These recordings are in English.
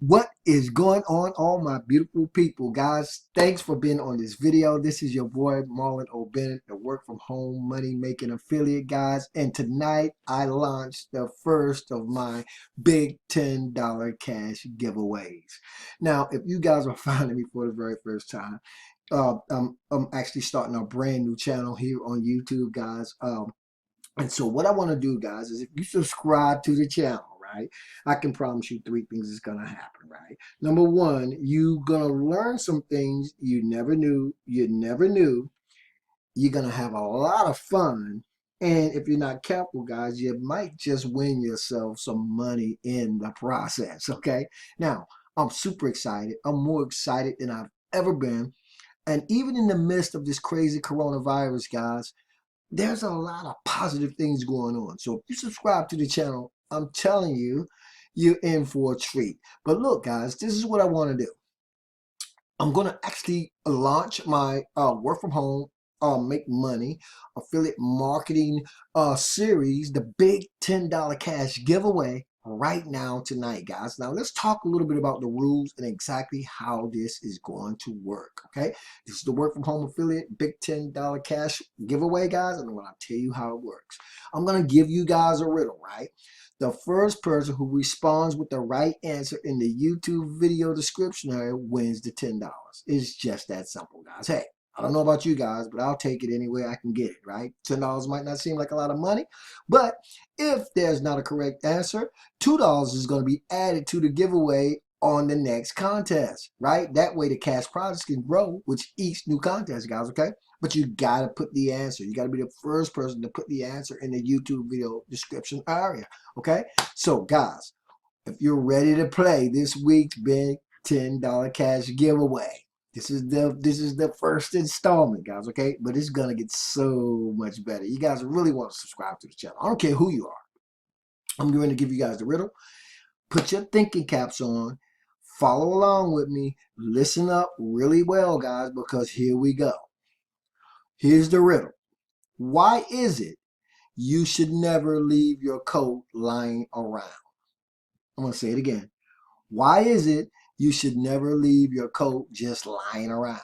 What is going on, all my beautiful people, guys? Thanks for being on this video. This is your boy Marlon O Bennett, the work from home money making affiliate, guys. And tonight I launched the first of my big $10 cash giveaways. Now, if you guys are finding me for the very first time, I'm actually starting a brand new channel here on YouTube, guys. And so what I want to do, guys, is if you subscribe to the channel, right, I can promise you three things is going to happen, right? Number one, you're going to learn some things you never knew, You're going to have a lot of fun. And if you're not careful, guys, you might just win yourself some money in the process, okay? Now, I'm super excited. I'm more excited than I've ever been. And even in the midst of this crazy coronavirus, guys, there's a lot of positive things going on. So if you subscribe to the channel, I'm telling you, you're in for a treat. But look, guys, this is what I want to do. I'm going to actually launch my work from home, make money, affiliate marketing series, the big $10 cash giveaway right now tonight, guys. Now let's talk a little bit about the rules and exactly how this is going to work. Okay, this is the work from home affiliate big $10 cash giveaway, guys, and I'm going to tell you how it works. I'm going to give you guys a riddle, right? The first person who responds with the right answer in the YouTube video description area wins the $10. It's just that simple, guys. Hey, I don't know about you guys, but I'll take it any way I can get it, right? $10 might not seem like a lot of money, but if there's not a correct answer, $2 is going to be added to the giveaway on the next contest, right? That way the cash prizes can grow with each new contest, guys, okay? But you got to put the answer. You got to be the first person to put the answer in the YouTube video description area, okay? So, guys, if you're ready to play this week's big $10 cash giveaway, this is the first installment, guys, okay? But it's gonna get so much better. You guys really want to subscribe to the channel. I don't care who you are. I'm going to give you guys the riddle. Put your thinking caps on. Follow along with me. Listen up really well, guys, because here we go. Here's the riddle. Why is it you should never leave your coat lying around? I'm going to say it again. Why is it you should never leave your coat just lying around?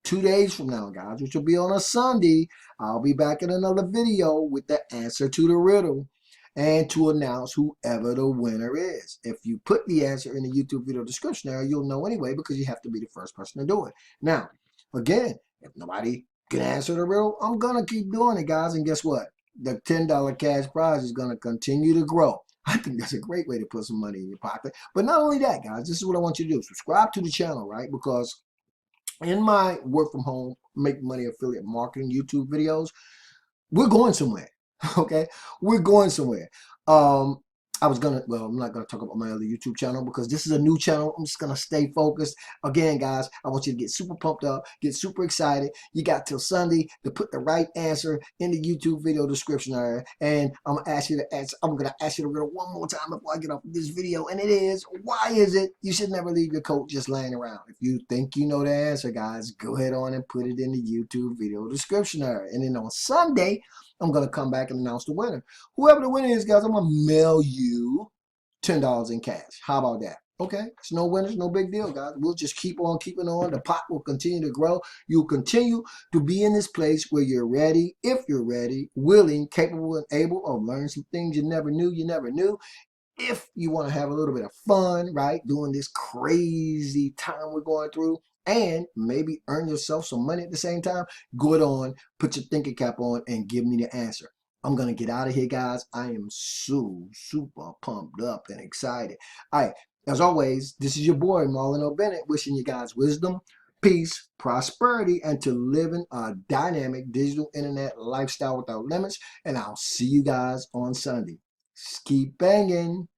2 days from now, guys, which will be on a Sunday, I'll be back in another video with the answer to the riddle and to announce whoever the winner is. If you put the answer in the YouTube video description area, you'll know anyway because you have to be the first person to do it. Now, again, if nobody can answer the riddle, I'm going to keep doing it, guys. And guess what? The $10 cash prize is going to continue to grow. I think that's a great way to put some money in your pocket. But not only that, guys, this is what I want you to do. Subscribe to the channel, right? Because in my work from home, make money affiliate marketing YouTube videos, we're going somewhere. Okay, we're going somewhere. I'm not gonna talk about my other YouTube channel because this is a new channel. I'm just gonna stay focused. Again, guys, I want you to get super pumped up, get super excited. You got till Sunday to put the right answer in the YouTube video description area, and I'm gonna ask you to answer. I'm gonna ask you to riddle one more time before I get off this video, and it is: why is it you should never leave your coat just laying around? If you think you know the answer, guys, go ahead on and put it in the YouTube video description area, and then on Sunday, I'm going to come back and announce the winner. Whoever the winner is, guys, I'm going to mail you $10 in cash. How about that? Okay, it's no winners, no big deal, guys. We'll just keep on keeping on. The pot will continue to grow. You'll continue to be in this place where you're ready, if you're ready, willing, capable, and able of learning some things you never knew. If you want to have a little bit of fun, right, during this crazy time we're going through, and maybe earn yourself some money at the same time, go it on, put your thinking cap on, and give me the answer. I'm going to get out of here, guys. I am so super pumped up and excited. All right, as always, this is your boy, Marlon O Bennett, wishing you guys wisdom, peace, prosperity, and to live in a dynamic digital internet lifestyle without limits. And I'll see you guys on Sunday. Keep banging.